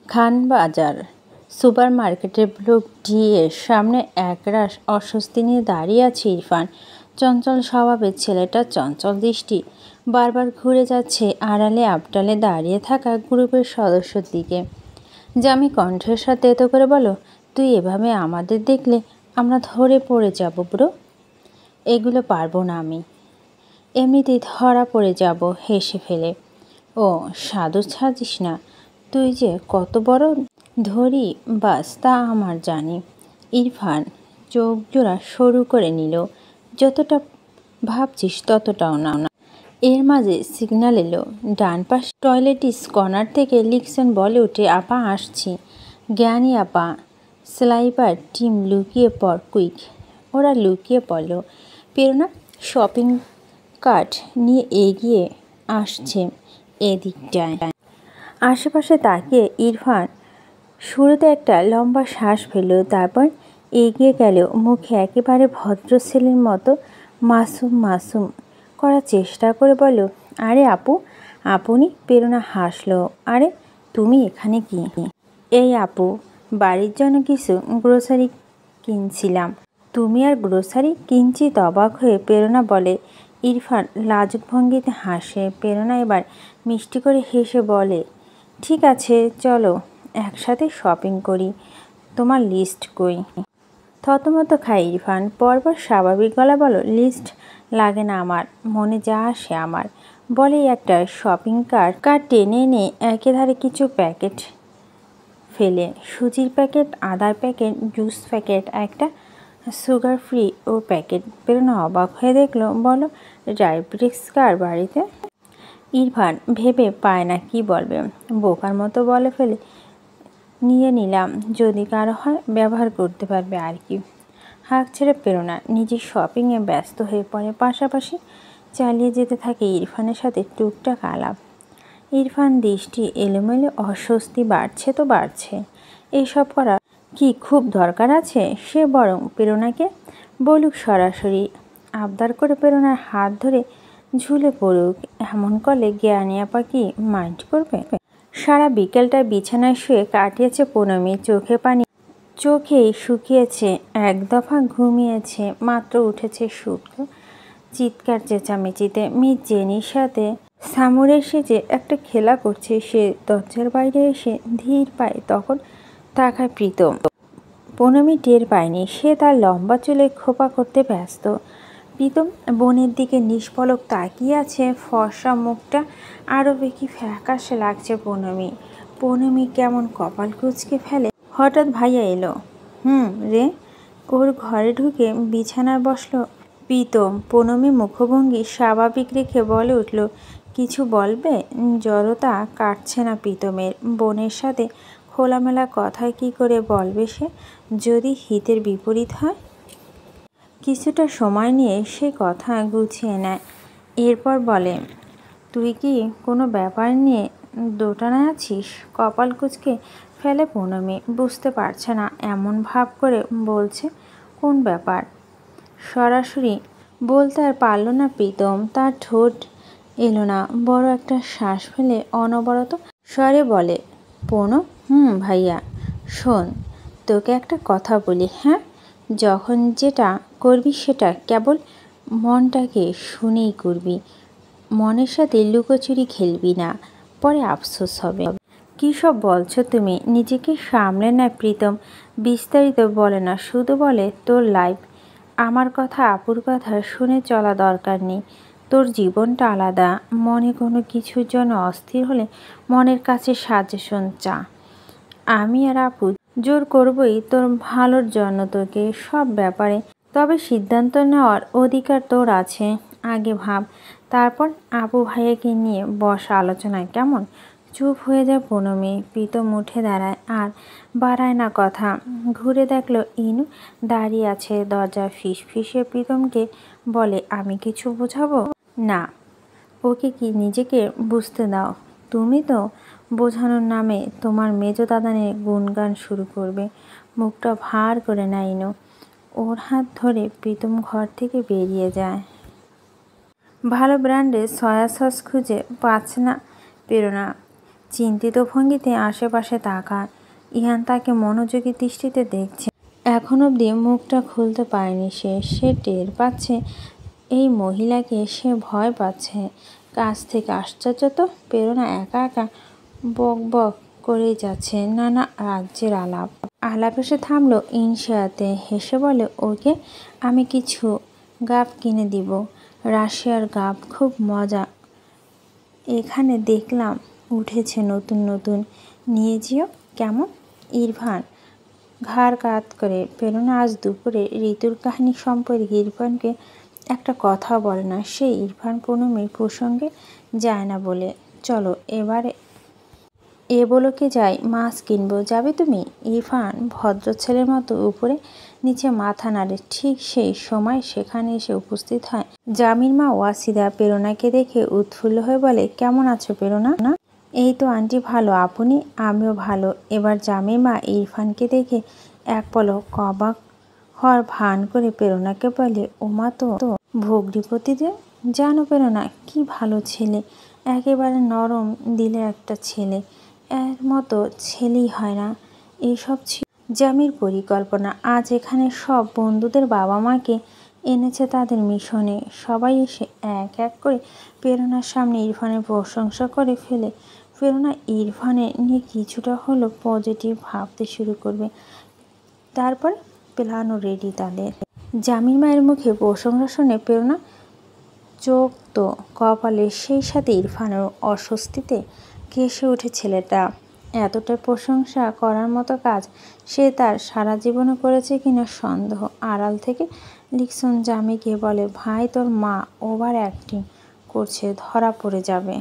খান বাজার সুপারমার্কেটের block D এর সামনে একরাশ অস্বস্তি নিয়ে দাঁড়িয়ে আছে ইরফান। চঞ্চল স্বভাবের ছেলেটা চঞ্চল দৃষ্টি বারবার ঘুরে যাচ্ছে আড়ালে আবডালে দাঁড়িয়ে থাকা গ্রুপের সদস্যর দিকে। জামি কণ্ঠের সাথে এত করে বলো, তুই এভাবে আমাদের দেখলে আমরা ধরে পড়ে যাব ব্রো। এগুলো পারবো না আমি, এমনিতেই ধরা পড়ে যাব হেসে ফেলে। ও সাধু সাজিস না, তুই যে কত বড় ধরি বাস তা আমার জানি। ইরফান চোখ জোড়া সরু করে নিল। যতটা ভাবছিস ততটাও না। এর মাঝে সিগন্যাল এলো। ডান পাশ টয়লেটিস কর্নার থেকে লিকসন বলে উঠে, আপা আসছি। জ্ঞানী আপা, স্লাইপার টিম লুকিয়ে পড় কুইক। ওরা লুকিয়ে পড়ল। প্রেরণা শপিং কার্ট নিয়ে এগিয়ে আসছে এদিকটায়। আশেপাশে তাকিয়ে ইরফান শুরুতে একটা লম্বা শ্বাস ফেলল, তারপর এগিয়ে গেল। মুখে একেবারে ভদ্র ছেলের মতো মাসুম মাসুম করার চেষ্টা করে বলল, আরে আপু, আপনি? প্রেরণা হাসলো, আরে তুমি এখানে কি? এই আপু, বাড়ির জন্য কিছু গ্রোসারি কিনছিলাম। তুমি আর গ্রোসারি? কিঞ্চিত অবাক হয়ে প্রেরণা বলে। ইরফান লাজুক ভঙ্গিতে হাসে। প্রেরণা এবার মিষ্টি করে হেসে বলে, ঠিক আছে চলো একসাথে শপিং করি। তোমার লিস্ট কই? থতমত খায় ইরফান। পরপর স্বাভাবিক গলা বলো, লিস্ট লাগে না আমার, মনে যা আসে আমার। বলেই একটা শপিং কার্ট টেনে এনে একেধারে কিছু প্যাকেট ফেলে। সুজির প্যাকেট, আদার প্যাকেট, জুস প্যাকেট, একটা সুগার ফ্রি ও প্যাকেট। প্রেরণা অবাক হয়ে দেখলো, বলো ডায়াবেটিক্স কার বাড়িতে? ইরফান ভেবে পায় না কি বলবে, বোকার মতো বলে ফেলে, নিয়ে নিলাম, যদি কারো হয় ব্যবহার করতে পারবে আর কি। হাঁক ছেড়ে প্রেরণা নিজের শপিংয়ে ব্যস্ত হয়ে পড়ে। পাশাপাশি চালিয়ে যেতে থাকে ইরফানের সাথে টুকটাক আলাপ। ইরফান দৃষ্টি এলোমেলো, অস্বস্তি বাড়ছে তো বাড়ছে। এসব করা কি খুব দরকার আছে? সে বরং প্রেরণাকে বলুক সরাসরি, আবদার করে প্রেরণার হাত ধরে ঝুলে পড়ুক। এমন করলে জ্ঞানী আপা কি মাইন্ড করবে? সারা বিকেলটা বিছানায় শুয়ে কাটিয়েছে পুনমি। চোখে পানি চোখেই শুকিয়েছে, এক দফা ঘুমিয়েছে, মাত্র উঠেছে শুক্র চিৎকার চেঁচামেচিতে। মিস জেনির সাথে সামুরের সেজে একটা খেলা করছে সে। দরজার বাইরে এসে ধীর পায়ে তখন তাকায় প্রীতম। পুনমি টের পায়নি, সে তার লম্বা চুলে খোপা করতে ব্যস্ত। প্রীতম বোনের দিকে নিষ্পলক তাকিয়ে আছে, ফর্সা মুখটা আরও বেশি ফ্যাকাশে লাগছে পুনমি কেমন কপাল কুঁচকে ফেলে। হঠাৎ ভাইয়া এলো। রে। ওর ঘরে ঢুকে বিছানায় বসলো প্রীতম। পুনমি মুখভঙ্গি স্বাভাবিক রেখে বলে উঠল, কিছু বলবে? জড়তা কাটছে না প্রীতমের। বোনের সাথে খোলামেলা কথায় কি করে বলবে সে, যদি হিতের বিপরীত হয়? কিছুটা সময় নিয়ে সে কথা গুছিয়ে নেয়। এরপর বলে, তুই কি কোনো ব্যাপার নিয়ে দোটানায় আছিস? কপাল কুঁচকে ফেলে পুনমি। বুঝতে পারছে না, এমন ভাব করে বলছে কোন ব্যাপার। সরাসরি বলতে আর পারল না প্রীতম। তার ঠোঁট এলো না। বড় একটা শ্বাস ফেলে অনবরত স্বরে বলে, পুনু, ভাইয়া শোন, তোকে একটা কথা বলি, হ্যাঁ? যখন যেটা করবি সেটা কেবল মনটাকে শুনেই করবি। মনের সাথে লুকোচুরি খেলবি না, পরে আফসোস হবে। কী সব বলছো তুমি? নিজেকে সামলে নেয় প্রীতম। বিস্তারিত বলে না, শুধু বলে, তোর লাইফ, আমার কথা আপুর কথা শুনে চলা দরকার নেই। তোর জীবনটা আলাদা। মনে কোনো কিছুর জন্য অস্থির হলে মনের কাছে সাজেশন চা। আমি আর আপু জোর করবই তোর ভালোর জন্য তোকে সব ব্যাপারে, তবে সিদ্ধান্ত নেওয়ার অধিকার তোর আছে। আগে ভাব, তারপর আপু ভাইয়াকে নিয়ে বস আলোচনায়, কেমন? চুপ হয়ে যায় পুনমি। প্রীতম উঠে দাঁড়ায়, আর বাড়ায় না কথা। ঘুরে দেখলো ইনু দাঁড়িয়ে আছে দরজায়। ফিসফিসে প্রীতমকে বলে, আমি কিছু বোঝাবো? না, ওকে কি নিজেকে বুঝতে দাও। তুমি তো বোঝানোর নামে তোমার মেজো দাদা নিয়ে গুণগান শুরু করবে। মুখটা ভার করে নেয় ইনু। ওর হাত ধরে প্রীতম ঘর থেকে বেরিয়ে যায়। ভালো ব্র্যান্ডের সয়া সস খুঁজে পাচ্ছে না প্রেরণা। চিন্তিত ভঙ্গিতে আশেপাশে তাকায়। ইহান তাকে মনোযোগী দৃষ্টিতে দেখছে। এখন অবধি মুখটা খুলতে পারেনি সে টের পাচ্ছে এই মহিলাকে সে ভয় পাচ্ছে। কাছ থেকে আশ্চর্য তো, প্রেরণা একা একা বক বক করেই যাচ্ছে নানা রাজ্যের আলাপ। আলাপ এসে থামলো ইনশিয়াতে। হেসে বলে, ওকে আমি কিছু গাব কিনে দিব, রাশিয়ার গাব, খুব মজা। এখানে দেখলাম উঠেছে নতুন নতুন, নিয়ে যেও কেমন? ইরফান ঘাড় কাত করে। প্রেরণা আজ দুপুরে ঋতুর কাহিনী সম্পর্কে ইরফানকে একটা কথা বলে না। সে ইরফান পুনমের প্রসঙ্গে যায় না বলে। চলো এবারে এ বলোকে যাই, মাছ কিনবো, যাবে তুমি? ইরফান ভদ্র ছেলের মতো উপরে নিচে মাথা নাড়ে। ঠিক সেই সময় সেখানে এসে উপস্থিত হয় জামির মা ওয়াসিদা। প্রেরণাকে দেখে উৎফুল্ল হয়ে বলে, কেমন আছো প্রেরণা? এই তো আন্টি ভালো, আপনি? আমিও ভালো। এবার জামির মা ইরফানকে দেখে এক পলক অবাক হওয়ার ভান করে প্রেরণাকে বলে, ওমা তো ভগ্নিপতিদের, জানো প্রেরণা কি ভালো ছেলে, একেবারে নরম দিলের একটা ছেলে, এর মতো ছেলেই হয় না। এইসব ছিল জামির পরিকল্পনা। আজ এখানে সব বন্ধুদের বাবা মাকে এনেছে তাদের মিশনে। সবাই এসে এক এক করে প্রেরণার সামনে ইরফানের প্রশংসা করে ফেলে। প্রেরণা ইরফানের নিয়ে কিছুটা হলো পজিটিভ ভাবতে শুরু করবে। তারপর প্ল্যানও রেডি তাদের। জামির মায়ের মুখে প্রশংসা শুনে প্রেরণা চোখ তো কপালে, সেই সাথে ইরফানের অস্বস্তিতে কেসে ওঠে ছেলেটা। এতটা প্রশংসা করার মতো কাজ সে তার সারা জীবনে করেছে কিনা সন্দেহ। আড়াল থেকে লিকসন জামিকে বলে, ভাই তোর মা ওভার অ্যাক্টিং করছে, ধরা পড়ে যাবে।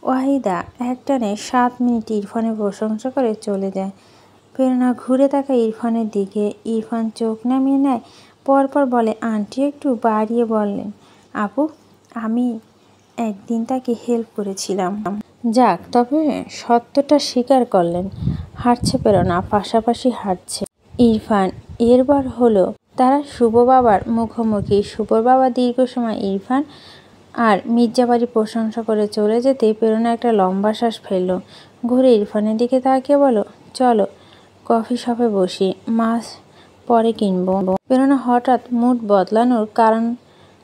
ওয়াহিদা একটানে 7 মিনিট ইরফানের প্রশংসা করে চলে যায়। প্রেরণা ঘুরে তাকায় ইরফানের দিকে। ইরফান চোখ নামিয়ে নেয়, পরপর বলে, আন্টি একটু বাড়িয়ে বললেন, আপু আমি একদিন তাকে হেল্প করেছিলাম। যাক, তবে সত্যটা স্বীকার করলেন। হাঁটছে প্রেরণা, পাশাপাশি হাঁটছে ইরফান। এরবার হলো তারা শুভ বাবার মুখোমুখি। শুভর বাবা দীর্ঘ সময় ইরফান আর মির্জাবাড়ি প্রশংসা করে চলে যেতে প্রেরণা একটা লম্বা শ্বাস ফেলল। ঘুরে ইরফানের দিকে তাকিয়ে বলো, চলো কফি শপে বসি, মাছ পরে কিনবো। প্রেরণা হঠাৎ মুড বদলানোর কারণ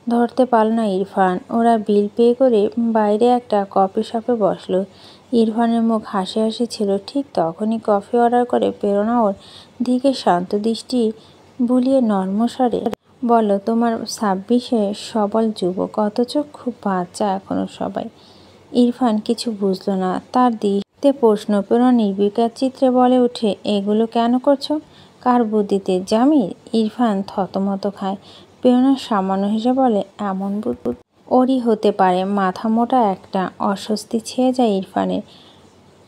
ধরতে পারল না ইরফান। ওরা বিল পে করে বাইরে একটা কফি শপে বসলো। ইরফানের মুখ হাসি হাসি ছিল। ঠিক তখনই কফি অর্ডার করে প্রেরণা ওর দিকে শান্ত দৃষ্টি বুলিয়ে নর্মস্বরে বলল, তোমার 26-এ সবল যুবক, অথচ খুব বাচ্চা এখনো সবাই। ইরফান কিছু বুঝল না। তার দৃষ্টিতে প্রশ্ন। প্রেরণা নির্বিকার চিত্রে বলে উঠে, এগুলো কেন করছো? কার বুদ্ধিতে? জামির? ইরফান থতমত খায়। প্রেরণা সামান্য হেসে বলে, এমন বুদ্ধি ওরই হতে পারে। মাথা মোটা একটা অস্বস্তি ছেয়ে যায় ইরফানের।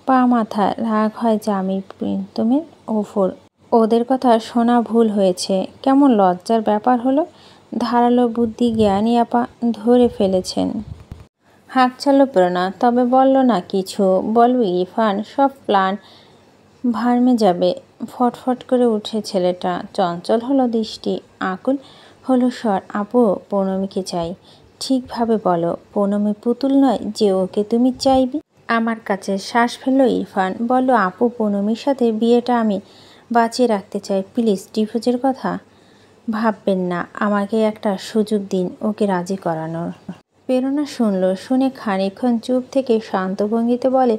পা মাথায় রাগ হয় জামির প্রিতমের ওপর। ওদের কথা শোনা ভুল হয়েছে। কেমন লজ্জার ব্যাপার হলো। ধারালো বুদ্ধি জ্ঞানী আপা ধরে ফেলেছেন। হাঁক ছাড়ল প্রেরণা, তবে বলল না কিছু। বলবে ইরফান, সব প্ল্যান ভার্মে যাবে। ফটফট করে উঠে ছেলেটা। চঞ্চল হলো দৃষ্টি, আকুল হলো স্বর। আপু পুনমকে চাই। ঠিকভাবে বলো, পুনমি পুতুল নয় যে ওকে তুমি চাইবি। আমার কাছে শ্বাস ফেলল ইরফান। বলল, আপু পুনমির সাথে বিয়েটা আমি বাঁচিয়ে রাখতে চাই। প্লিজ ডিভোর্সের কথা ভাববেন না। আমাকে একটা সুযোগ দিন ওকে রাজি করানোর। প্রেরণা শুনল। শুনে খানিকক্ষণ চুপ থেকে শান্ত ভঙ্গিতে বলে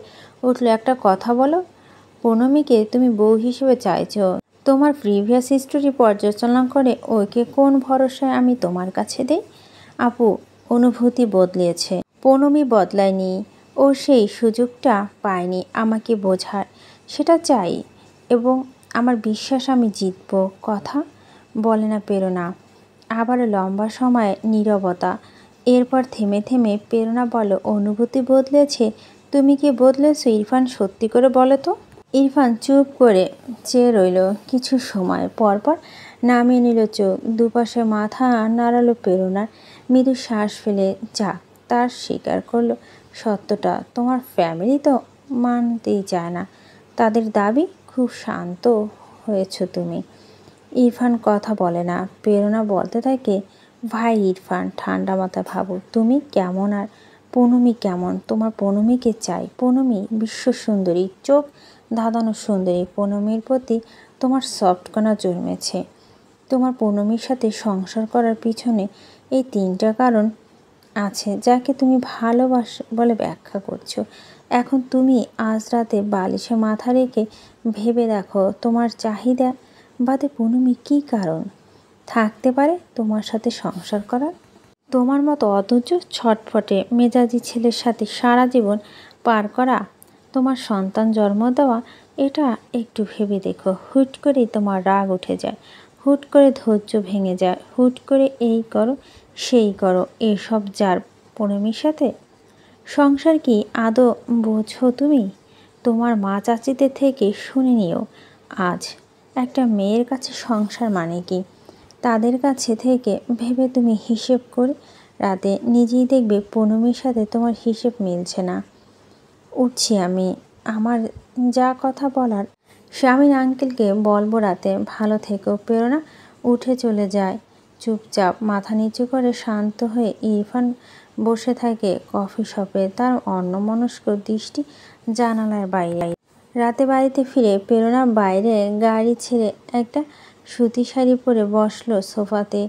উঠল, একটা কথা বলো, পুনমিকে তুমি বউ হিসেবে চাইছো? তোমার প্রিভিয়াস হিস্টোরি পর্যালোচনা করে ওকে কোন ভরসায় আমি তোমার কাছে দেই? আপু অনুভূতি বদলিয়েছে, পুনমি বদলায়নি। ও সেই সুযোগটা পায়নি আমাকে বোঝার। সেটা চাই এবং আমার বিশ্বাস আমি জিতব। কথা বলে না প্রেরণা। আবার লম্বা সময় নীরবতা। এরপর থেমে থেমে প্রেরণা বলো, অনুভূতি বদলেছে? তুমি কি বদলেছো ইরফান? সত্যি করে বলো তো। ইরফান চুপ করে চেয়ে রইল কিছু সময়। পরপর নামিয়ে নিল চোখ। দুপাশে মাথা নাড়ালো প্রেরণার। মৃদু শ্বাস ফেলে যাক তার স্বীকার করলো সত্যটা। তোমার ফ্যামিলি তো মানতেই চায় না। তাদের দাবি খুব শান্ত হয়েছ তুমি। ইরফান কথা বলে না। প্রেরণা বলতে থাকে, ভাই ইরফান ঠান্ডা মাথায় ভাবো, তুমি কেমন আর পৌনমি কেমন? তোমার পৌনমিকে চাই। পৌনমি বিশ্ব সুন্দরী, চোখ ধাঁধানো সুন্দরী। পৌনমির প্রতি তোমার সফট কণা জন্মেছে। তোমার পৌনমির সাথে সংসার করার পিছনে এই 3টা কারণ আছে যাকে তুমি ভালোবাসো বলে ব্যাখ্যা করছো। এখন তুমি আজ রাতে বালিশে মাথা রেখে ভেবে দেখো তোমার চাহিদা বাদে পৌনমি কী কারণ থাকতে পারে তোমার সাথে সংসার করার? তোমার মতো অধৈর্য ছটফটে মেজাজি ছেলের সাথে সারা জীবন পার করা, তোমার সন্তান জন্ম দেওয়া, এটা একটু ভেবে দেখো। হুট করেই তোমার রাগ উঠে যায়, হুট করে ধৈর্য ভেঙে যায়, হুট করে এই করো সেই করো। এসব যার পৌনমির সাথে সংসার কি আদৌ বোঝো তুমি? তোমার মা চাচিদের থেকে শুনে নিও আজ একটা মেয়ের কাছে সংসার মানে কি। তাদের কাছে থেকে ভেবে তুমি হিসেব করে রাতে নিজেই দেখবে পৌনমির সাথে তোমার হিসেব মিলছে না। উঠছি আমি, আমার যা কথা বলার স্বামীর আঙ্কেলকে বলবো রাতে। ভালো থেকো। প্রেরণা উঠে চলে যায়। চুপচাপ মাথা নিচু করে শান্ত হয়ে ইরফান বসে থাকে কফি শপে, তার অন্যমনস্ক দৃষ্টি জানালার বাইরে। রাতে বাড়িতে ফিরে প্রেরণা বাইরে গাড়ি ছেড়ে একটা সুতি শাড়ি পরে বসলো সোফাতে।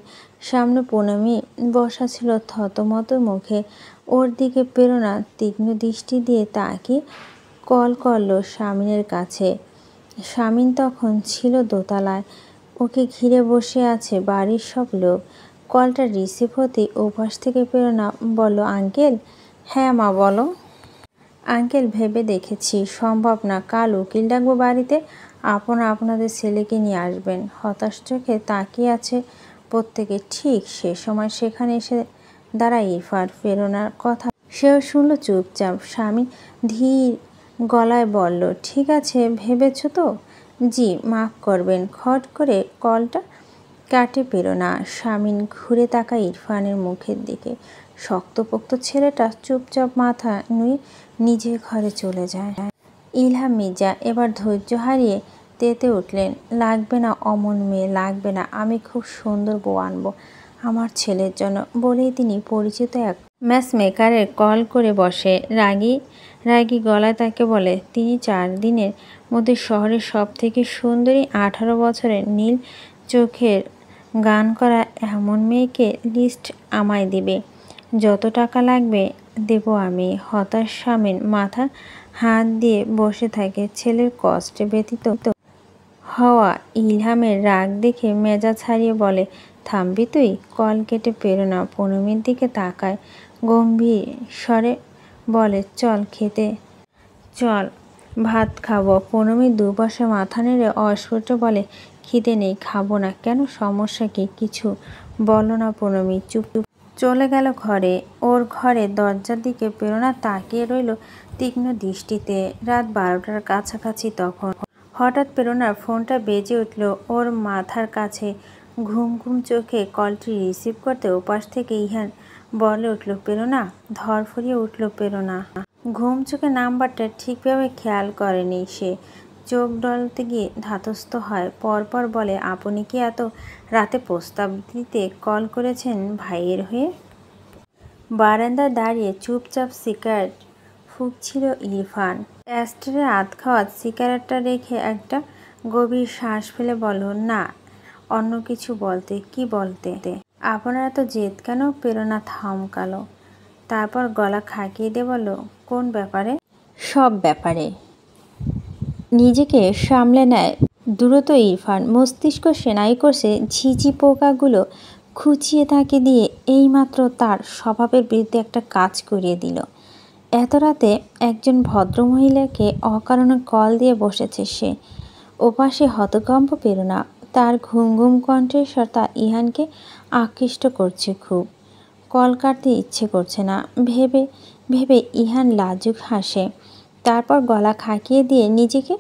সামনে পৌনমি বসা ছিল থতমত মুখে। ওর দিকে প্রেরণা তীক্ষ্ণ দৃষ্টি দিয়ে তাকিয়ে কল করলো স্বামীনের কাছে। স্বামীন তখন ছিল দোতলায়, ওকে ঘিরে বসে আছে বাড়ির সব লোক। কলটা রিসিভ হতেই ওপাশ থেকে প্রেরণা বলল, আঙ্কেল। হ্যাঁ মা বলো। আঙ্কেল ভেবে দেখেছি সম্ভব না, কাল উকিল ডাকবো বাড়িতে, আপনাদের ছেলেকে নিয়ে আসবেন। হতাশ চোখে তাকিয়ে আছে প্রত্যেকে। ঠিক সে সময় সেখানে এসে দাঁড়ায় ইরফান। প্রেরণার কথা সেও শুনল চুপচাপ। স্বামী ধীর গলায় বলল, ঠিক আছে ভেবেছ তো? জি মাফ করবেন। খট করে কলটা কাটে প্রেরণা। স্বামীন ঘুরে তাকায় ইরফানের মুখের দিকে। শক্তপোক্ত ছেলেটা চুপচাপ মাথা নুয়ে নিজের ঘরে চলে যায়। ইলহাম মির্জা এবার ধৈর্য হারিয়ে তেতে উঠলেন। লাগবে না অমন মেয়ে, লাগবে না। আমি খুব সুন্দর বউ আনবো আমার ছেলের জন্য। বলেই তিনি পরিচিত এক ম্যাচ মেকারের কল করে বসে। রাগী রাগী গলায় তাকে বলে, তিনি 4 দিনের মধ্যে শহরের সব থেকে সুন্দরী 18 বছরের নীল চোখের গান করা এমন মেয়েকে লিস্ট আমায় দিবে। যত টাকা লাগবে দেব আমি। হতাশ স্বামীর মাথা হাত দিয়ে বসে থাকে। ছেলের কষ্টে ব্যথিত হওয়া ইলহামের রাগ দেখে মেজাজ হারিয়ে বলে, থামবি তুই? কল কেটে প্রেরণা পৌনমির দিকে তাকায়। গম্ভীর স্বরে বলে, চল খেতে চল, ভাত খাবো। পৌনমি দুপাশে মাথা নেড়ে অস্ফুট বলে, খিদে নেই, খাবো না। কেন, সমস্যা কি? কিছু বলো না পৌনমি। চুপ চলে গেল ঘরে। ওর ঘরের দরজার দিকে প্রেরণা তাকিয়ে রইল তীক্ষ্ণ দৃষ্টিতে। রাত 12টার কাছাকাছি তখন হঠাৎ প্রেরণার ফোনটা বেজে উঠল ওর মাথার কাছে। ঘুম ঘুম চোখে কলটি রিসিভ করতে ওপাশ থেকে ইহান বলে উঠল, প্রেরণা। ধরফরিয়ে উঠল প্রেরণা। ঘুম চোখে নাম্বারটা ঠিকভাবে খেয়াল করেনি সে। চোখ ডলতে গিয়ে ধাতস্থ হয়। পরপর বলে, আপনি কি এত রাতে প্রস্তাব দিতে কল করেছেন ভাইয়ের হয়ে? বারান্দায় দাঁড়িয়ে চুপচাপ সিগারেট ফুঁকছিল ইরফান। অ্যাস্ট্রে আধ খাওয়া সিগারেটটা রেখে একটা গভীর শ্বাস ফেলে বলল, না, অন্য কিছু বলতে। কি বলতে? আপনার এত জেদ কেন? প্রেরণা থমকালো, তারপর গলা খাকিয়ে দিয়ে বলল, কোন ব্যাপারে? সব ব্যাপারে। নিজেকে সামলে নেয় দ্রুত ইরফান। মস্তিষ্ক সেনাই করছে ঝিঝি পোকাগুলো খুঁচিয়ে তাকে দিয়ে এইমাত্র তার স্বভাবের বিরুদ্ধে একটা কাজ করিয়ে দিল। এত রাতে একজন ভদ্রমহিলাকে অকারণে কল দিয়ে বসেছে সে। ওপাশে হতকম্প প্রেরণা। তার ঘুম ঘুম কণ্ঠস্বর তা ইহানকে আকৃষ্ট করছে খুব। কল কাটতে ইচ্ছে করছে না ভেবে ভেবে ইহান লাজুক হাসে। তারপর গলা খাকিয়ে দিয়ে নিজেকে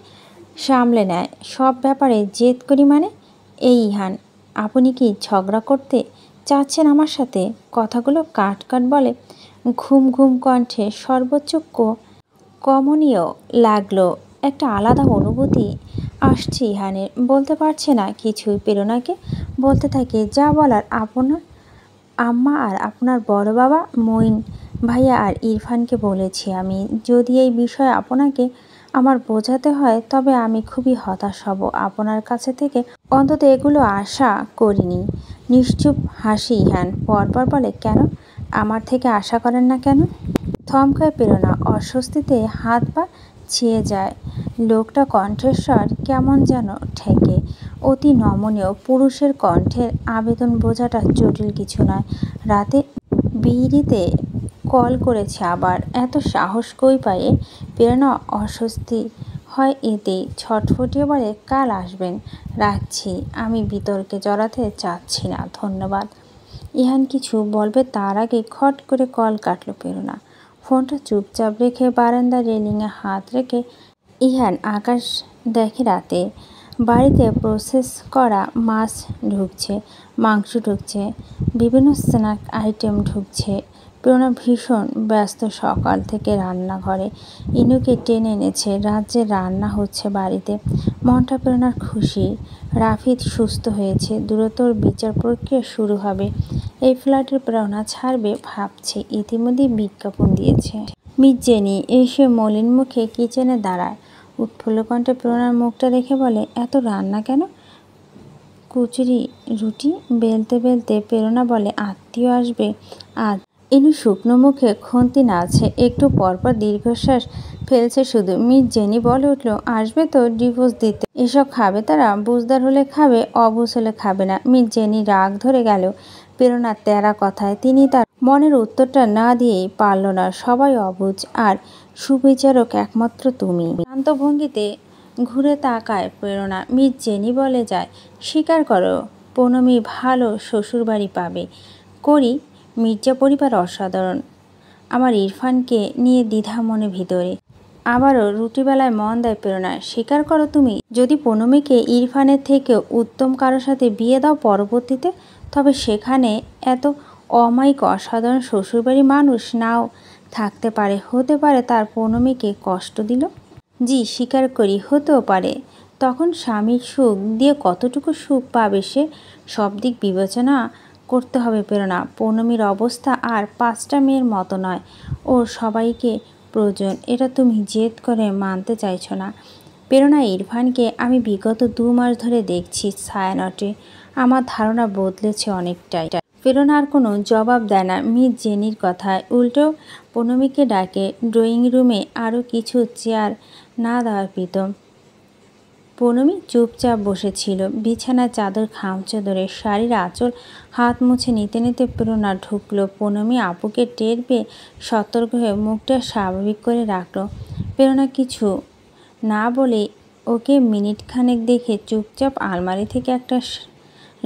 সামলে নেয়। সব ব্যাপারে জেদ করি মানে? এই ইহান, আপনি কি ঝগড়া করতে চাচ্ছেন আমার সাথে? কথাগুলো কাট কাট বলে ঘুম ঘুম কণ্ঠে। সর্বোচ্চ কমনীয় লাগলো। একটা আলাদা অনুভূতি আসছে ইহানের। বলতে পারছে না কিছুই প্রেরণাকে। বলতে থাকে, যা বলার আপনার আম্মা আর আপনার বড় বাবা মঈন ভাইয়া আর ইরফানকে বলেছি আমি, যদি এই বিষয়ে আপনাকে আমার বোঝাতে হয় তবে আমি খুবই হতাশ হব। আপনার কাছে থেকে অন্তত এগুলো আশা করিনি। নিশ্চুপ হাসি ইহান পরপর বলে, কেন আমার থেকে আশা করেন না কেন? থমকায় প্রেরণা, অস্বস্তিতে হাত পা ছিঁড়ে যায়। লোকটা কণ্ঠস্বর কেমন যেন ঠেকে, অতি নমনীয়। পুরুষের কণ্ঠের আবেদন বোঝাটা জটিল কিছু নয়। রাতে বিড়িতে কল করেছে আবার, এত সাহস কই পায়ে? প্রেরণা অস্বস্তি হয় এতেই, ছটফটিয়ে বলে, কাল আসবেন, রাখছি, আমি বিতর্কে জড়াতে চাচ্ছি না, ধন্যবাদ। ইহান কিছু বলবে তার আগে খট করে কল কাটল প্রেরণা। ফোনটা চুপচাপ রেখে বারান্দার রেলিংয়ে হাত রেখে ইহান আকাশ দেখে। রাতে বাড়িতে প্রসেস করা মাছ ঢুকছে, মাংস ঢুকছে, বিভিন্ন স্ন্যাক আইটেম ঢুকছে। প্রেরণা ভীষণ ব্যস্ত সকাল থেকে রান্নাঘরে। ইনুকে টেনে এনেছে, রাজ্যে রান্না হচ্ছে বাড়িতে। মনটা প্রেরণার খুশি। রাফিদ সুস্থ হয়েছে, দ্রুততর বিচার প্রক্রিয়া শুরু হবে। এই ফ্ল্যাটের প্রেরণা ছাড়বে ভাবছে, ইতিমধ্যেই বিজ্ঞাপন দিয়েছে। মিস জেনি এসে মলিন মুখে কিচেনে দাঁড়ায়। উৎফুল্ল কণ্ঠে প্রেরণার মুখটা দেখে বলে, এত রান্না কেন? কচুরি রুটি বেলতে বেলতে প্রেরণা বলে, আত্মীয় আসবে আজ। ইনু শুকনো মুখে খুন্তি নাড়ছে, একটু পরপর দীর্ঘশ্বাস ফেলছে শুধু। মিস জেনি বলে উঠল, আসবে তো ডিভোর্স দিতে। এসব খাবে তারা, বুঝদার হলে খাবে, অবুঝ হলে খাবে না। মিস জেনি রাগ ধরে গেল প্রেরণার তেরা কথায়। তিনি তার মনের উত্তরটা না দিয়েই পারল না। সবাই অবুঝ, আর সুবিচারক একমাত্র তুমি। শান্ত ভঙ্গিতে ঘুরে তাকায় প্রেরণা। মিস জেনি বলে যায়, স্বীকার করো পুনমি ভালো শ্বশুরবাড়ি পাবে। করি, মির্জা পরিবার অসাধারণ। আমার ইরফানকে নিয়ে দ্বিধা মনে ভিতরে। আবারও রুটিবেলায় মন দেয় প্রেরণা। স্বীকার করো তুমি, যদি পুনমিকে ইরফানের থেকেও উত্তম কারোর সাথে বিয়ে দাও পরবর্তীতে, তবে সেখানে এত অমায়িক অসাধারণ শ্বশুরবাড়ি মানুষ নাও থাকতে পারে। হতে পারে তার পুনমিকে কষ্ট দিল। জি স্বীকার করি, হতেও পারে। তখন স্বামীর সুখ দিয়ে কতটুকু সুখ পাবে সে, সব দিক বিবেচনা করতে হবে প্রেরণা। পৌনমীর অবস্থা আর 5টা মেয়ের মতো নয়, ওর সবাইকে প্রয়োজন। এটা তুমি জেদ করে মানতে চাইছো না। প্রেরণা, ইরফানকে আমি বিগত 2 মাস ধরে দেখছি ছায়ানটে। আমার ধারণা বদলেছে অনেকটাই। প্রেরণা আর কোনো জবাব দেয় না মিস জেনির কথায়, উল্টো পৌনমীকে ডাকে ড্রয়িং রুমে। আরও কিছু চেয়ার না দেওয়ার প্রীতম। পৌনমী চুপচাপ বসেছিল, বিছানার চাদর খামচে ধরে, শাড়ির আঁচল হাত মুছে নিতে নিতে প্রেরণা ঢুকলো। পৌনমী আপুকে টের পেয়ে সতর্ক হয়ে মুখটা স্বাভাবিক করে রাখল। প্রেরণা কিছু না বলে ওকে মিনিটখানেক দেখে চুপচাপ আলমারি থেকে একটা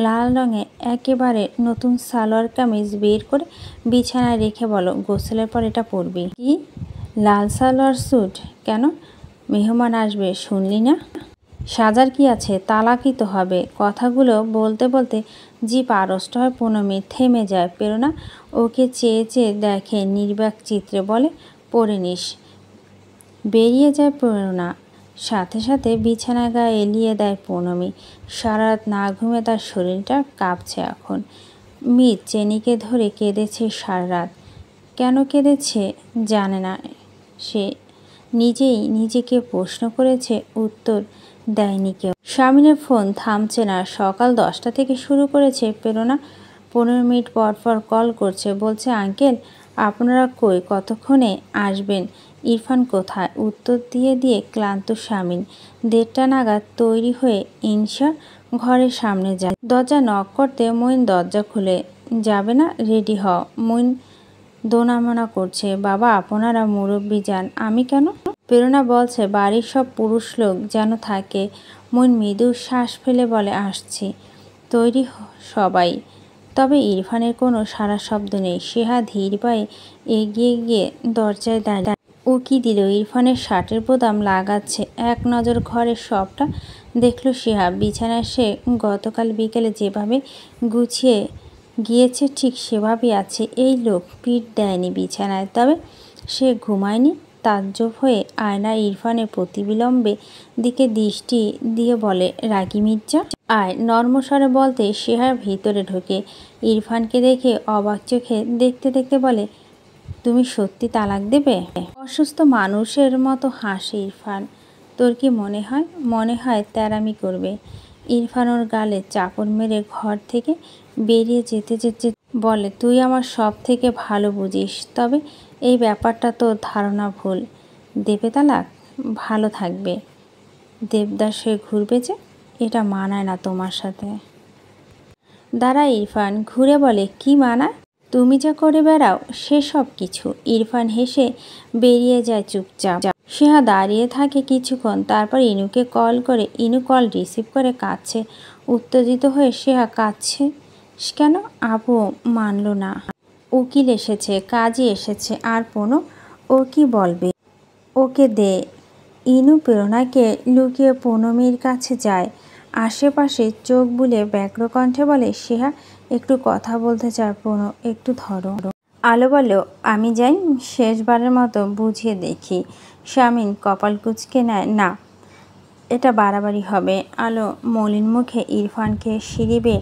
লাল রঙে একেবারে নতুন সালোয়ার কামিজ বের করে বিছানায় রেখে বলো, গোসলের পর এটা পরবি। কি লাল সালোয়ার স্যুট? কেন? মেহমান আসবে শুনলি না? সাজার কি আছে, তালাকই তো হবে। কথাগুলো বলতে বলতে জিভ আড়ষ্ট হয় পৌনমী, থেমে যায়। প্রেরণা ওকে চেয়ে চেয়ে দেখে নির্বাক চিত্রে, বলে, পরে নিস। বেরিয়ে যায় প্রেরণা। সাথে সাথে বিছানায় গায়ে এলিয়ে দেয় পৌনমী। সারা রাত না ঘুমে তার শরীরটা কাঁপছে এখন। মিস জেনিকে ধরে কেঁদেছে সারা রাত। কেন কেঁদেছে জানে না সে, নিজেই নিজেকে প্রশ্ন করেছে, উত্তর দেয়নি কেউ। স্বামীনের ফোন থামছে না। সকাল 10টা থেকে শুরু করেছে প্রেরণা, 15 মিনিট পর পর কল করছে, বলছে, আঙ্কেল আপনারা কই, কতক্ষণে আসবেন? ইরফান কোথায়? উত্তর দিয়ে দিয়ে ক্লান্ত স্বামীন 1:30টা নাগাদ তৈরি হয়ে ইনসা ঘরের সামনে যায়। দরজা নক করতে মইন দরজা খুলে, যাবে না? রেডি হ। মইন দোনামনা করছে, বাবা আপনারা মুরব্বি যান, আমি কেন? প্রেরণা বলছে, বাড়ির সব পুরুষ লোক যেন থাকে। মইন মৃদু শ্বাস ফেলে বলে, আসছি। তৈরি সবাই। তবে ইরফানের কোনো সারা শব্দ নেই। সেহা ধীর পায়ে এগিয়ে গিয়ে দরজায় দাঁড়িয়ে উকি দিল। ইরফানের শার্টের বোতাম লাগাচ্ছে। এক নজর ঘরের সবটা দেখল সেহা। বিছানায় সে গতকাল বিকেলে যেভাবে গুছিয়ে গিয়েছে ঠিক সেভাবেই আছে। এই লোক পিঠ দেয়নি বিছানায়, তবে সে ঘুমায়নি। তাজ্জব হয়ে আয়নায় ইরফানের প্রতিবিলম্বে দিকে দৃষ্টি দিয়ে বলে, রাগী মির্জা আয়। নর্মস্বরে বলতে সেহার ভিতরে ঢোকে। ইরফানকে দেখে অবাক চোখে দেখতে দেখতে বলে, তুমি সত্যি তালাক দেবে? অসুস্থ মানুষের মতো হাসে ইরফান। তোর কি মনে হয়? মনে হয় তেরামি করবে। ইরফান ওর গালে চাপড় মেরে ঘর থেকে বেরিয়ে যেতে যেতে বলে, তুই আমার সব থেকে ভালো বুঝিস, তবে এই ব্যাপারটা তোর ধারণা ভুল। দেবে তালাক? ভালো থাকবে। দেবদাস হয়ে ঘুরবে যে, এটা মানায় না তোমার সাথে। দাঁড়া ইরফান ঘুরে বলে, কি মানায়? তুমি যা করে বেড়াও সেসব কিছু। ইরফান হেসে বেরিয়ে যায় চুপচাপ। সেহা দাঁড়িয়ে থাকে কিছুক্ষণ, তারপর ইনুকে কল করে। ইনু কল রিসিভ করে কাঁদছে। উত্তেজিত হয়ে সেহা, কাঁদছে কেন? আপু মানল না। উকিল এসেছে, কাজী এসেছে, আর পুনু ও কি বলবে? ওকে দে। ইনু প্রেরণাকে লুকিয়ে পুনমির কাছে যায়। আশেপাশে চোখ বুলে ব্যগ্র কণ্ঠে বলে, সেহা একটু কথা বলতে চায়। পুনু, একটু ধরো। আলো বলল, আমি যাই, শেষবারের মতো বুঝিয়ে দেখি। শামিন কপাল কুঁচকে নেয়, না, এটা বাড়াবাড়ি হবে। আলো মলিন মুখে ইরফানকে সিঁড়ি বেয়ে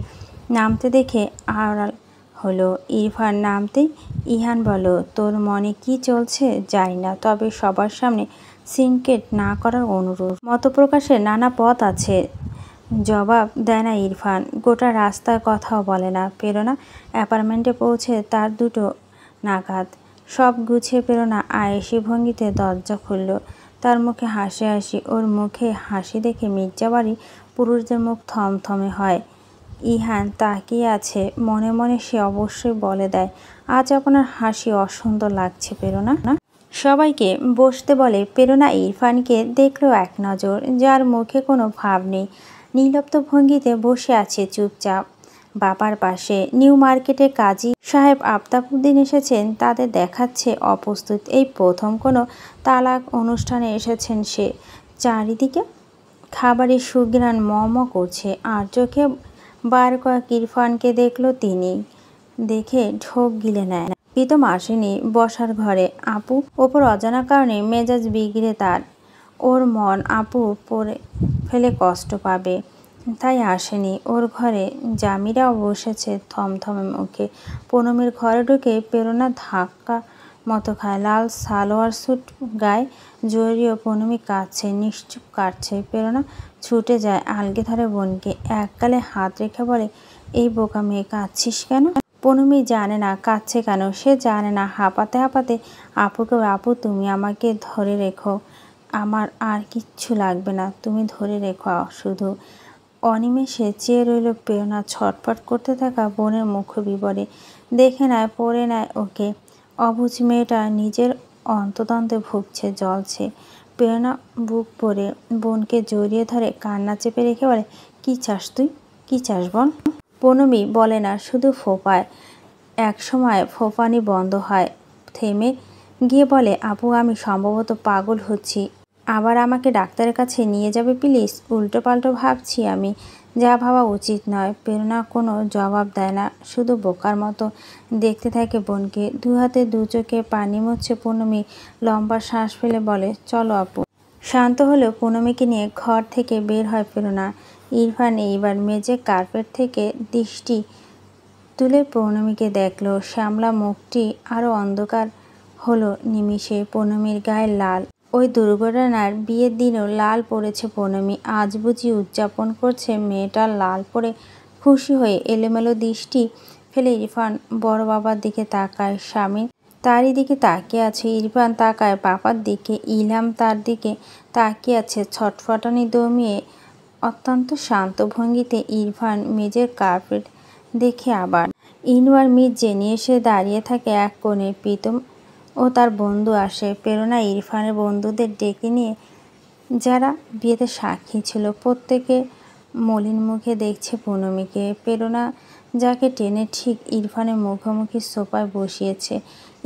নামতে দেখে আড়াল হলো। ইরফান নামতেই ইহান বলল, তোর মনে কি চলছে জানি না, তবে সবার সামনে সিনক্রেট না করার অনুরোধ। মতপ্রকাশের নানা পথ আছে। জবাব দেয় না ইরফান। গোটা রাস্তার কথাও বলে না। প্রেরণা অ্যাপার্টমেন্টে পৌঁছে তার 2টো নাগাদ। সব গুছিয়ে প্রেরণা আয়েশি ভঙ্গিতে দরজা খুলল। তার মুখে হাসি হাসি। ওর মুখে হাসি দেখে মির্জাবাড়ির পুরুষদের মুখ থমথমে হয়। ইহান তাকিয়ে আছে। মনে মনে সে অবশ্যই বলে দেয়, আজ আপনার হাসি অসুন্দর লাগছে প্রেরণা। সবাইকে বসতে বলে। প্রেরণা ইরফানকে দেখলো এক নজর, যার মুখে কোনো ভাব নেই। নির্লিপ্ত ভঙ্গিতে বসে আছে চুপচাপ। বাবার পাশে নিউ মার্কেটে কাজী সাহেব আফতাবউদ্দিন এসেছেন। তাদের দেখাচ্ছে অপ্রস্তুত। এই প্রথম কোনো তালাক অনুষ্ঠানে এসেছেন সে। চারিদিকে খাবারের সুঘ্রাণ ম করছে। আর চোখে বার কয়েক ইরফানকে দেখলো তিনি। দেখে ঢোক গিলে নেয়। প্রীতম আসেনি বসার ঘরে। আপু ওপর অজানা কারণে মেজাজ বিগড়ে তার। ওর মন আপু পড়ে ফেলে কষ্ট পাবে, তাই আসেনি। ওর ঘরে জামিরাও বসেছে থমথমে মুখে। পুনমির ঘরে ঢুকে প্রেরণা ধাক্কা মতো খায়। লাল সালোয়ার স্যুট গায়ে জড়িয়ে পুনমি কাঁদছে, নিশ্চুপ কাটছে। প্রেরণা ছুটে যায়, আলগে ধরে বোনকে, এক গালে হাত রেখে বলে, এই বোকা মেয়ে, কাঁদছিস কেন? পুনমি জানে না কাঁদছে কেন। সে জানে না। হাঁপাতে হাঁপাতে আপুকে, আপু তুমি আমাকে ধরে রেখো, আমার আর কিচ্ছু লাগবে না, তুমি ধরে রেখো শুধু। অনিমেষে চেয়ে রইল প্রেরণা। ছটফট করতে থাকা বোনের মুখ বিবরে দেখে নেয়, পড়ে নেয় ওকে। অবুঝ মেয়েটা নিজের অন্তদন্তে ভুগছে, জ্বলছে। প্রেরণা বুক পড়ে বোনকে জড়িয়ে ধরে কান্না চেপে রেখে বলে, কি চাস তুই? কি চাস বল? পুনমি বলে না, শুধু ফোঁপায়। এক সময় ফোঁপানি বন্ধ হয়। থেমে গিয়ে বলে, আপু আমি সম্ভবত পাগল হচ্ছি, আবার আমাকে ডাক্তারের কাছে নিয়ে যাবে প্লিজ? উল্টো পাল্টো ভাবছি আমি, যা ভাবা উচিত নয়। প্রেরণা কোনো জবাব দেয় না, শুধু বোকার মতো দেখতে থাকে বোনকে। দু হাতে দু চোখে পানি মুছছে পুনমি। লম্বা শ্বাস ফেলে বলে, চলো আপু। শান্ত হলেও পুনমিকে নিয়ে ঘর থেকে বের হয় প্রেরণা। ইরফান এইবার মেঝে কার্পেট থেকে দৃষ্টি তুলে পুনমিকে দেখল। শ্যামলা মুখটি আরও অন্ধকার হলো নিমিষে। পুনমির গায়ে লাল। ওই দুর্ঘটনার বিয়ের দিনও লাল পরেছে পুনমি। আজ বুঝি উদযাপন করছে মেয়েটা লাল পরে খুশি হয়ে। এলোমেলো দৃষ্টি ফেলে ইরফান বড় বাবার দিকে তাকায়। স্বামী তারই দিকে তাকিয়ে আছে। ইরফান তাকায় বাবার দিকে। ইলহাম তার দিকে তাকিয়ে আছে ছটফটানি দমিয়ে। অত্যন্ত শান্ত ভঙ্গিতে ইরফান মেঝের কার্পেট দেখে আবার ইনু আর মির্জে নিয়ে এসে দাঁড়িয়ে থাকে এক কোণে। প্রীতম ও তার বন্ধু আসে। প্রেরণা ইরফানের বন্ধুদের ডেকে নিয়ে, যারা বিয়েতে সাক্ষী ছিল। প্রত্যেকে মলিন মুখে দেখছে পুনমিকে। প্রেরণা যাকে টেনে ঠিক ইরফানের মুখোমুখি সোফায় বসিয়েছে।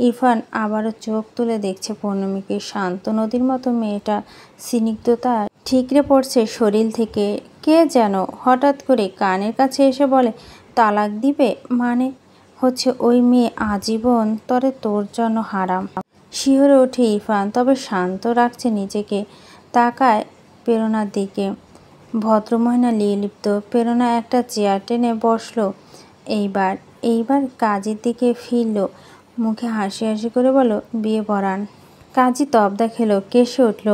ইরফান আবারও চোখ তুলে দেখছে পুনমিকে। শান্ত নদীর মতো মেয়েটা স্নিগ্ধতা ঠিকরে পড়ছে শরীর থেকে। কে যেন হঠাৎ করে কানের কাছে এসে বলে, তালাক দিবে? মানে হচ্ছে ওই মেয়ে আজীবন তরে তোর জন্য হারাম। শিহরে ওঠে ইরফান, তবে শান্ত রাখছে নিজেকে। তাকায় প্রেরণার দিকে। ভদ্রমহিলা নির্লিপ্ত। প্রেরণা একটা চেয়ার টেনে বসলো। এইবার কাজের দিকে ফিরল। মুখে হাসি হাসি করে বলল, বিয়ে পড়ান। কাজী তবদা খেলো, কেসে উঠল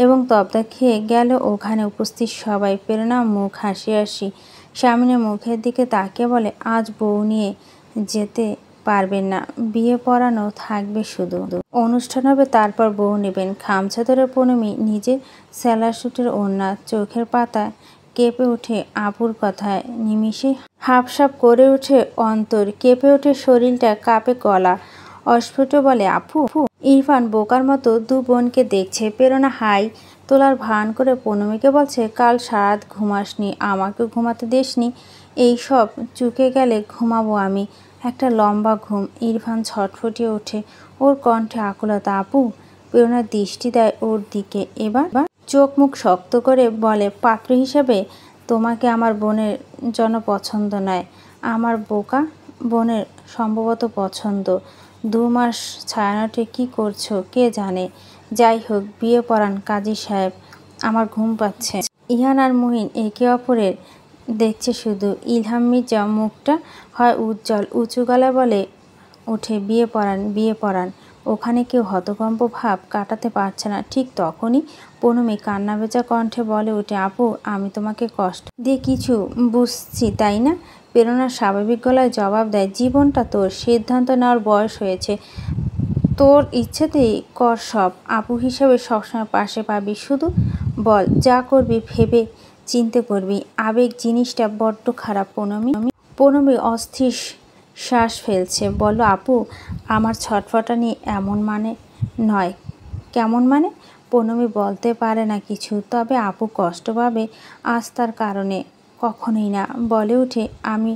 এবং তবদা খেয়ে গেল ওখানে উপস্থিত সবাই। প্রেরণা মুখ হাসি হাসি স্বামীনের মুখের দিকে তাকিয়ে বলে, আজ বউ নিয়ে যেতে পারবেন না, বিয়ে পড়ানো থাকবে শুধু। অনুষ্ঠান হবে, তারপর বউ নেবেন। খামছা ধরে পূনমী নিজের স্যালার স্যুটের ওড়না চোখের পাতায় কেঁপে ওঠে আপুর কথায়। নিমিষে হাঁপসাপ করে ওঠে অন্তর, কেঁপে ওঠে শরীরটা, কাঁপে গলা। অস্ফুট বলে, আপু। ইরফান বোকার মতো দু বোনকে দেখছে। প্রেরণা হাই তোলার ভান করে পূনমীকে বলছে, কাল সারাত ঘুমাসনি, আমাকে ঘুমাতে দেসনি, এইসব চুকে গেলে ঘুমাবো আমি, একটা লম্বা ঘুম। ইরফান ছটফটিয়ে ওঠে, ওর কণ্ঠে আকুলতা। আপু। প্রেরণার দৃষ্টি দেয় ওর দিকে। এবার চোখ মুখ শক্ত করে বলে, পাত্র হিসেবে তোমাকে আমার বোনের জন্য পছন্দ নয়, আমার বোকা বোনের সম্ভবত পছন্দ। 2 মাস ছায়ানটে কি করছো কে জানে। যাই হোক, বিয়ে পড়ান কাজী সাহেব, আমার ঘুম পাচ্ছে। ইহান আর মুহিন একে অপরের দেখছে শুধু। ইলহাম মির্জা মুখটা হয় উজ্জ্বল, উঁচু গলায় বলে উঠে, বিয়ে পড়ান, বিয়ে পড়ান। ওখানে কেউ হতকম্প ভাব কাটাতে পারছে না। ঠিক তখনই পূনমী কান্না ভেজা কণ্ঠে বলে উঠে, আপু, আমি তোমাকে কষ্ট দিয়ে কিছু বুঝছি তাই না? প্রেরণা স্বাভাবিক গলায় জবাব দেয়, জীবনটা তোর, সিদ্ধান্ত নেওয়ার বয়স হয়েছে, তোর ইচ্ছেতেই কর সব। আপু হিসেবে সবসময় পাশে পাবি, শুধু বল যা করবি ভেবে চিনতে করবি। আবেগ জিনিসটা বড্ড খারাপ পূনমী। পূনমী অস্থির শ্বাস ফেলছে, বলল, আপু, আমার ছটফটানি এমন মানে নয়। কেমন মানে? পূনমী বলতে পারে না কিছু, তবে আপু কষ্ট পাবে আজ তার কারণে। কখনোই না। বলে উঠে, আমি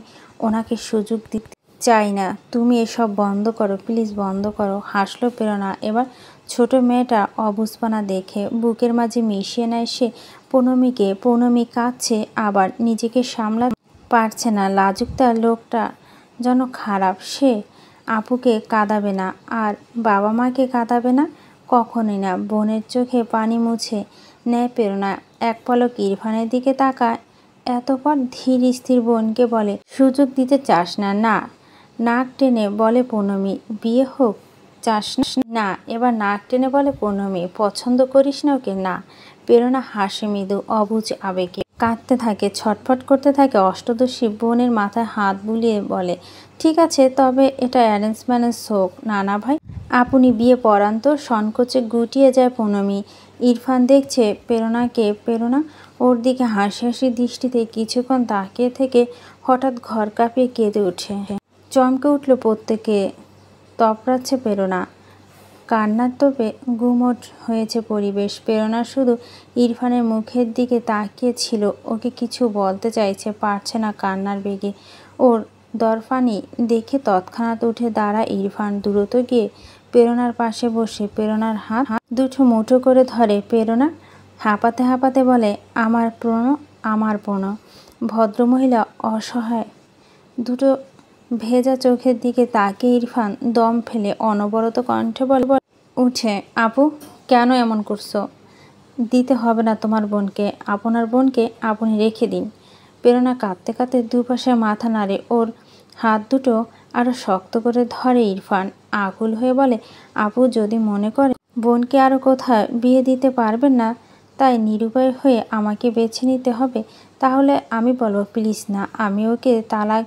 ওনাকে সুযোগ দিতে চাই না, তুমি এসব বন্ধ করো, প্লিজ বন্ধ করো। হাসলো প্রেরণা এবার ছোট মেয়েটা অবুঝপানা দেখে। বুকের মাঝে মিশিয়ে নেয় সে পূনমীকে। পূনমী কাঁদছে, আবার নিজেকে সামলাতে পারছে না। লাজুক তার লোকটা যেন খারাপ। সে আপুকে কাঁদাবে না, আর বাবা মাকে কাঁদাবে না, কখনোই না। বোনের চোখে পানি মুছে নেয় প্রেরণা। এক পলক ইরফানের দিকে তাকায়, এতপর ধীর স্থির বোনকে বলে, সুযোগ দিতে চাস না? না। নাক টেনে বলে পূনমী। বিয়ে হোক চাস না? এবার নাক টেনে বলে পূনমী। পছন্দ করিস না ওকে? না। প্রেরণা হাসে মৃদু অবুঝ আবেগে, কাঁদতে থাকে, ছটফট করতে থাকে। অষ্টদশী বোনের মাথায় হাত বুলিয়ে বলে, ঠিক আছে, তবে এটা অ্যারেঞ্জ ম্যারেঞ্জ হোক। না না ভাই, আপনি বিয়ে পড়ান তো। সংকোচে গুটিয়ে যায় পূনমী। ইরফান দেখছে প্রেরণাকে। প্রেরণা ওর দিকে হাসি হাসি দৃষ্টিতে কিছুক্ষণ তাকিয়ে থেকে হঠাৎ ঘর কাঁপিয়ে কেঁদে ওঠে। চমকে উঠল প্রত্যেকে। তপড়াচ্ছে প্রেরণা। কান্নার তোপে গুমোট হয়েছে পরিবেশ। প্রেরণা শুধু ইরফানের মুখের দিকে তাকিয়ে ছিল। ওকে কিছু বলতে চাইছে, পারছে না কান্নার বেগে। ওর দরফানি দেখে তৎক্ষণাৎ উঠে দাঁড়ায় ইরফান। দ্রুত গিয়ে প্রেরণার পাশে বসে প্রেরণার হাত দুটো মুঠো করে ধরে। প্রেরণা হাঁপাতে হাঁপাতে বলে, আমার প্রণ, আমার প্রণ। ভদ্রমহিলা অসহায় দুটো ভেজা চোখের দিকে তাকিয়ে ইরফান দম ফেলে অনবরত কণ্ঠে বলে উঠে, আপু, কেন এমন করছো? দিতে হবে না তোমার বোনকে, আপনার বোনকে আপনি রেখে দিন। প্রেরণা কাঁদতে কাঁদতে দুপাশে মাথা নাড়ে। ওর হাত দুটো আরও শক্ত করে ধরে ইরফান। আকুল হয়ে বলে, আপু যদি মনে করে বোনকে আরও কোথায় বিয়ে দিতে পারবেন না, তাই নিরুপায় হয়ে আমাকে বেছে নিতে হবে, তাহলে আমি বলবো প্লিজ না, আমি ওকে তালাক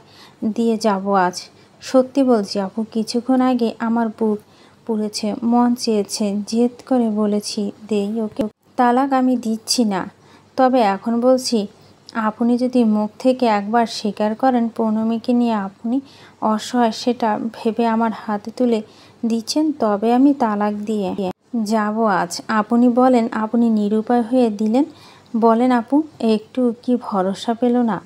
দিয়ে যাব আজ। সত্যি বলছি আপু, কিছুক্ষণ আগে আমার বুক পুড়েছে, মন চেয়েছে, জেদ করে বলেছি দেই ওকে তালাক, আমি দিচ্ছি না। তবে এখন বলছি, আপনি যদি মুখ থেকে একবার স্বীকার করেন পূনমীকে নিয়ে আপনি অসহায়, সেটা ভেবে আমার হাতে তুলে দিচ্ছেন, তবে আমি তালাক দিয়ে যাব আজ। আপনি বলেন, আপনি নিরুপায় হয়ে দিলেন। বলেন আপু, একটু কি ভরসা পেল না?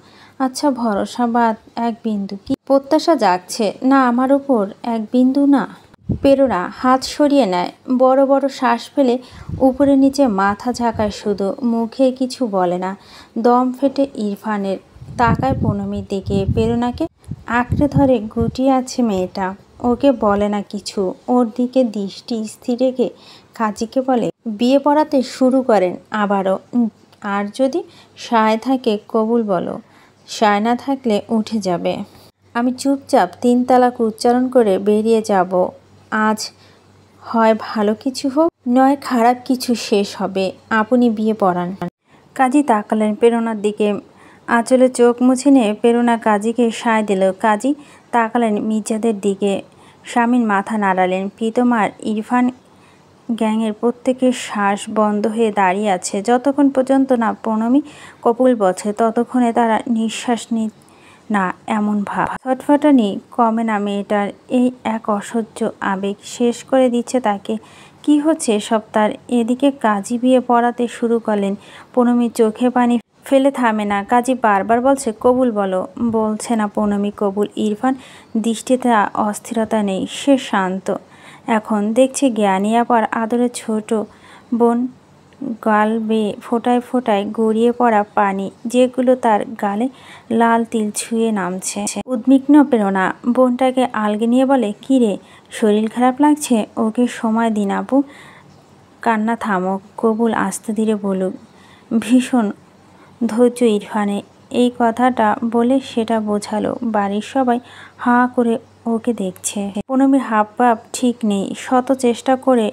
আচ্ছা, ভরসা বাদ, এক বিন্দু কি প্রত্যাশা জাগছে না আমার উপর? এক বিন্দু না? প্রেরণা হাত সরিয়ে নেয়, বড় বড় শ্বাস ফেলে উপরে নিচে মাথা ঝাঁকায় শুধু, মুখে কিছু বলে না। দম ফেটে ইরফানের। তাকায় পূনমীর দিকে। প্রেরণাকে আঁকড়ে ধরে গুটিয়ে আছে মেয়েটা। ওকে বলে না কিছু। ওর দিকে দৃষ্টি স্থির রেখে কাজীকে বলে, বিয়ে পড়াতে শুরু করেন আবারও। আর যদি সায় থাকে কবুল বলো, সায় না থাকলে উঠে যাবে। আমি চুপচাপ 3 তালাক উচ্চারণ করে বেরিয়ে যাব। আজ হয় ভালো কিছু হোক, নয় খারাপ কিছু শেষ হবে। আপনি বিয়ে পড়ান। কাজী তাকালেন প্রেরণার দিকে। আঁচলে চোখ মুছে নিয়ে প্রেরণা কাজীকে সায় দিল। কাজী তাকালেন মির্জাদের দিকে। শামীম মাথা নাড়ালেন। প্রীতম আর ইরফান গ্যাংয়ের প্রত্যেকের শ্বাস বন্ধ হয়ে দাঁড়িয়ে আছে। যতক্ষণ পর্যন্ত না প্রণমী কবুল বলছে ততক্ষণে তারা নিঃশ্বাস না, এমন ভাব। ছটফটানি কমে না মেয়েটার। এই এক অসহ্য আবেগ শেষ করে দিচ্ছে তাকে। কি হচ্ছে সব তার? এদিকে কাজী বিয়ে পড়াতে শুরু করলেন। প্রণমীর চোখে পানি ফেলে থামে না। কাজী বারবার বলছে কবুল বলো, বলছে না প্রণমী কবুল। ইরফান দৃষ্টিতে অস্থিরতা নেই, সে শান্ত। এখন দেখছে জ্ঞানী আপার আদরের ছোট বোন গাল বেয়ে ফোঁটায় ফোঁটায় গড়িয়ে পড়া পানি, যেগুলো তার গালে লাল তিল ছুঁয়ে নামছে। উদ্বিগ্ন প্রেরণা বোনটাকে আলগে নিয়ে বলে, কী রে, শরীর খারাপ লাগছে? ওকে সময় দিন আপু, কান্না থামুক, কবুল আস্তে ধীরে বলুক। ভীষণ ধৈর্য ইরফানে। এই কথাটা বলে সেটা বোঝালো। বাড়ির সবাই হাঁ করে ওকে দেখছে। প্রণমীর হাবভাব ঠিক নেই। শত চেষ্টা করে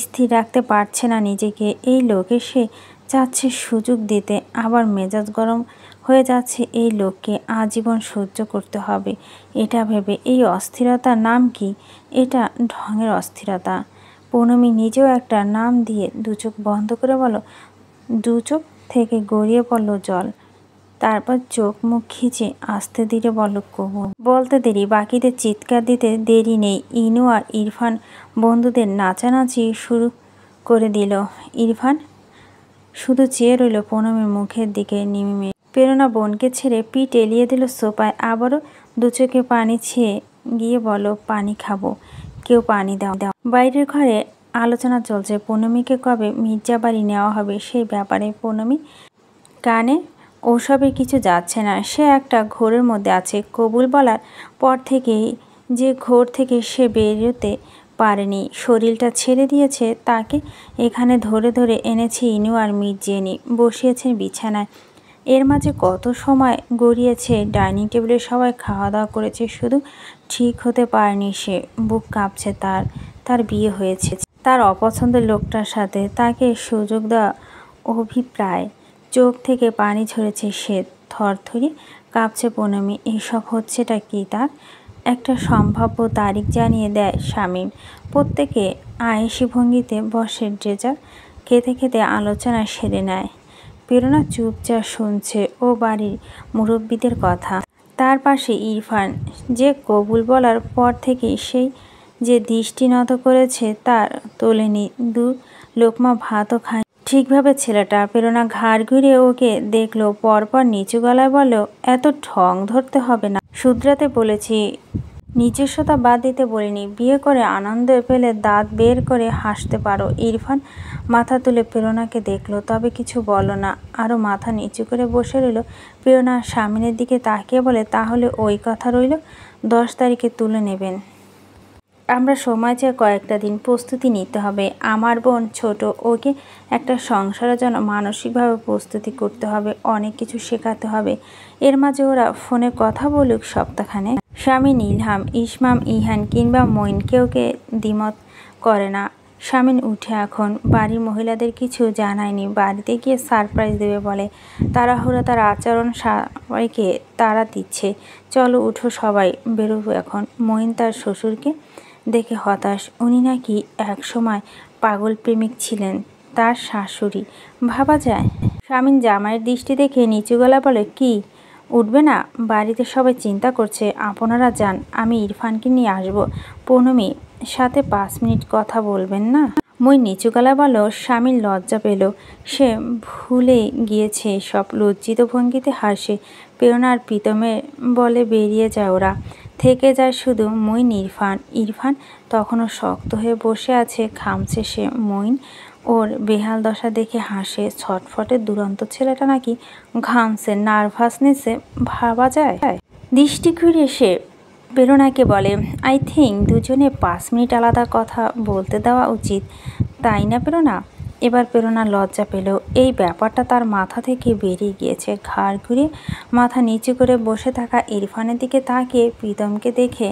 স্থির রাখতে পারছে না নিজেকে। এই লোকে সে চাচ্ছে সুযোগ দিতে, আবার মেজাজ গরম হয়ে যাচ্ছে। এই লোককে আজীবন সহ্য করতে হবে এটা ভেবে। এই অস্থিরতার নাম কি? এটা ঢঙের অস্থিরতা। প্রণমী নিজেও একটা নাম দিয়ে দু চোখ বন্ধ করে বলো। দু চোখ থেকে গড়িয়ে পড়ল জল। তারপর চোখ মুখ খিচে আস্তে ধীরে বলল কবুল। বলতে দেরি, বাকিদের চিৎকার দিতে দেরি নেই। ইনু আর ইরফান বন্ধুদের নাচানাচি শুরু করে দিল। ইরফান শুধু চেয়ে রইল প্রণমের মুখের দিকে নিমে। প্রেরণা বোনকে ছেড়ে পিঠ এলিয়ে দিল সোফায়। আবারও দু চোখে পানি ছেয়ে গিয়ে বলো, পানি খাবো, কেউ পানি দাও। বাইরের ঘরে আলোচনা চলছে। প্রণমীকে কবে মির্জা বাড়ি নেওয়া হবে সেই ব্যাপারে। প্রণমী কানে ওসবের কিছু যাচ্ছে না। সে একটা ঘোরের মধ্যে আছে। কবুল বলার পর থেকেই যে ঘোর থেকে সে বেরোতে পারেনি, শরীরটা ছেড়ে দিয়েছে তাকে। এখানে ধরে ধরে এনেছে ইনু আর মির্জেনি, বসিয়েছেন বিছানায়। এর মাঝে কত সময় গড়িয়েছে। ডাইনিং টেবিলে সবাই খাওয়া দাওয়া করেছে, শুধু ঠিক হতে পারেনি সে। বুক কাঁপছে তার। তার বিয়ে হয়েছে তার অপছন্দের লোকটার সাথে। তাকে সুযোগ দেওয়া অভিপ্রায়। চোখ থেকে পানি ঝরেছে সে। থরথরিয়ে কাঁপছে প্রণমী। এসব হচ্ছেটা কি তার? একটা সম্ভাব্য তারিখ জানিয়ে দেয় শামীম। প্রত্যেকে আয়েশি ভঙ্গিতে বসে ড্রেজার খেতে খেতে আলোচনা সেরে নেয়। প্রেরণা চুপচাপ শুনছে ও বাড়ির মুরব্বীদের কথা। তার পাশে ইরফান, যে কবুল বলার পর থেকে সেই যে দৃষ্টি নত করেছে তার তোলেনি। দু লোকমা ভাতও খায় ঠিকভাবে ছেলেটা। প্রেরণা ঘাড় ঘুরিয়ে ওকে দেখলো। পরপর নিচু গলায় বলল, এত ঢং ধরতে হবে না, শুধরাতে বলেছি, নিজস্বতা বাদ দিতে বলিনি। বিয়ে করে আনন্দ পেলে দাঁত বের করে হাসতে পারো। ইরফান মাথা তুলে প্রেরণাকে দেখলো, তবে কিছু বলো না। আরও মাথা নিচু করে বসে রইল। প্রেরণা স্বামীনের দিকে তাকিয়ে বলে, তাহলে ওই কথা রইল, 10 তারিখে তুলে নেবেন। আমরা সময় চাই কয়েকটা দিন, প্রস্তুতি নিতে হবে। আমার বোন ছোট, ওকে একটা সংসারের জন্য মানসিকভাবে প্রস্তুতি করতে হবে, অনেক কিছু শেখাতে হবে। এর মাঝে ওরা ফোনে কথা বলুক সপ্তাহখানে। শামীম, ইলহাম, ইসমাম, ইহান কিংবা মঈন কেউকে দ্বিমত করে না। শামীম উঠে এখন বাড়ির মহিলাদের কিছু জানায়নি। বাড়িতে গিয়ে সারপ্রাইজ দেবে বলে। তাড়াহুড়া তার আচরণ সবাইকে তাড়া দিচ্ছে। চলো উঠো সবাই, বেরোবো এখন। মঈন তার শ্বশুরকে দেখে হতাশ। উনি নাকি এক সময় পাগল প্রেমিক ছিলেন তার শাশুড়ি, ভাবা যায়। শামীম জামাইয়ের দৃষ্টি দেখে নিচু গলা বলে, কি উঠবে না? বাড়িতে সবাই চিন্তা করছে। আপনারা যান, আমি ইরফানকে নিয়ে আসবো। প্রণমী সাথে 5 মিনিট কথা বলবেন না? মই নিচু গলা বলল। শামীম লজ্জা পেল। সে ভুলে গিয়েছে সব। লজ্জিত ভঙ্গিতে হাসে। প্রেরণা আর প্রীতমের বলে বেরিয়ে যায় ওরা। থেকে যায় শুধু মঈন, ইরফান। ইরফান তখনও শক্ত হয়ে বসে আছে, ঘামছে সে। মঈন ওর বেহাল দশা দেখে হাসে। ছটফটে দুরন্ত ছেলেটা নাকি ঘামছে, নার্ভাসনেসে, ভাবা যায়। দৃষ্টি ঘুরিয়ে সে প্রেরণাকে বলে, আই থিঙ্ক দুজনে 5 মিনিট আলাদা কথা বলতে দেওয়া উচিত, তাই না প্রেরণা? এবার প্রেরণা লজ্জা পেল। এই ব্যাপারটা তার মাথা থেকে বেরিয়ে গিয়েছে। ঘাড় ঘুরিয়ে মাথা নিচু করে বসে থাকা ইরফানের দিকে তাকিয়ে প্রীতমকে দেখে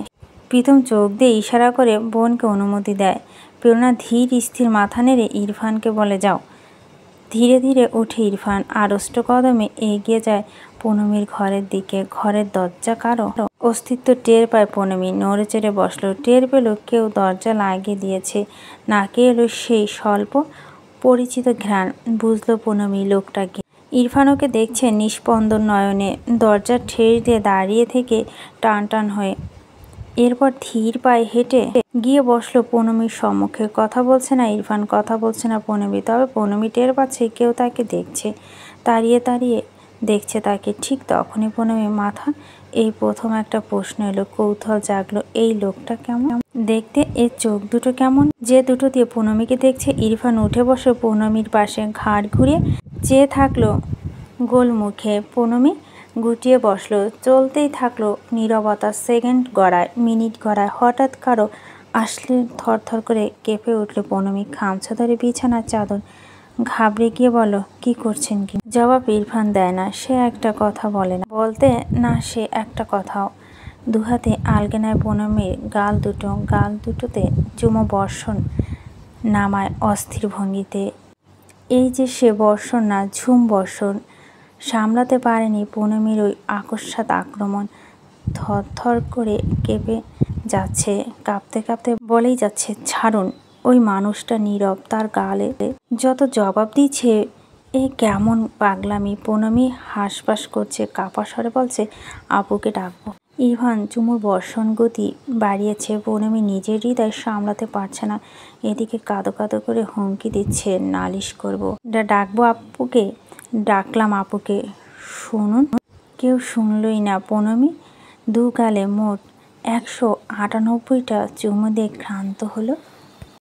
প্রীতম চোখ দিয়ে ইশারা করে বোনকে অনুমতি দেয়। প্রেরণা ধীর স্থির মাথা নেড়ে ইরফানকে বলে, যাও। ধীরে ধীরে উঠে ইরফান আড়ষ্ট কদমে এগিয়ে যায় পুনমির ঘরের দিকে। ঘরের দরজা কারো অস্তিত্ব টের পায় পুনমি। নড়ে চড়ে বসলো। টের পেল কেউ দরজা লাগিয়ে দিয়েছে। নাকে এলো সেই স্বল্প পরিচিত ঘ্রাণ। বুঝলো পুনমি লোকটাকে। ইরফান ওকে দেখছে নিস্পন্দন নয়নে। দরজা ঠেস দিয়ে দাঁড়িয়ে থেকে টান টান হয়ে এরপর ধীর পায়ে হেঁটে গিয়ে বসলো পুনমির সম্মুখে। কথা বলছে না ইরফান, কথা বলছে না পুনমি, তবে পুনমি টের পাচ্ছে কেউ তাকে দেখছে, তাড়িয়ে তাড়িয়ে দেখছে তাকে। ঠিক তখনই পুনমি মাথা এই প্রথম একটা প্রশ্ন এলো, কৌতূহল জাগলো, এই লোকটা কেমন দেখতে, এর চোখ দুটো কেমন, যে দুটো দিয়ে পুনমিকে দেখছে। ইরফান উঠে বসে পুনমির পাশে ঘাড় ঘুরিয়ে চেয়ে থাকলো গোল মুখে। পুনমি গুটিয়ে বসলো। চলতেই থাকলো নীরবতা। সেকেন্ড গড়ায়, মিনিট গড়ায়। হঠাৎ কারো আসলে থরথর করে কেঁপে উঠল পুনমি। খামছা ধরে বিছানার চাদর ঘাবড়ে গিয়ে বলল, কি করছেন কি? জবাব ইরফান দেয় না। সে একটা কথা বলে না, বলতে না সে একটা কথাও। দুহাতে আলগে নেয় পুনমির গাল দুটোতে চুমো বর্ষণ নামায় অস্থির ভঙ্গিতে। এই যে সে বর্ষণ না, ঝুম বর্ষণ। সামলাতে পারেনি পুনমির ওই আকস্মাৎ আক্রমণ। থরথর করে কেঁপে যাচ্ছে, কাঁপতে কাঁপতে বলেই যাচ্ছে, ছাড়ুন। ওই মানুষটা নীরব, তার গালে যত জবাব দিচ্ছে। এ কেমন পাগলামি? পুনমি হাঁসফাঁস করছে, কাঁপা স্বরে বলছে, আপুকে ডাকবো। ইরফান চুমুর বর্ষণ গতি বাড়িয়েছে। পুনমি নিজের হৃদয় সামলাতে পারছে না। এদিকে কাঁদো কাঁদো করে হুমকি দিচ্ছে, নালিশ করবো, ডাকবো আপুকে। ডাকলাম আপুকে, শুনুন। কেউ শুনলই না। পুনমি দু গালে মোট 198টা চুমু দিয়ে ক্লান্ত হলো।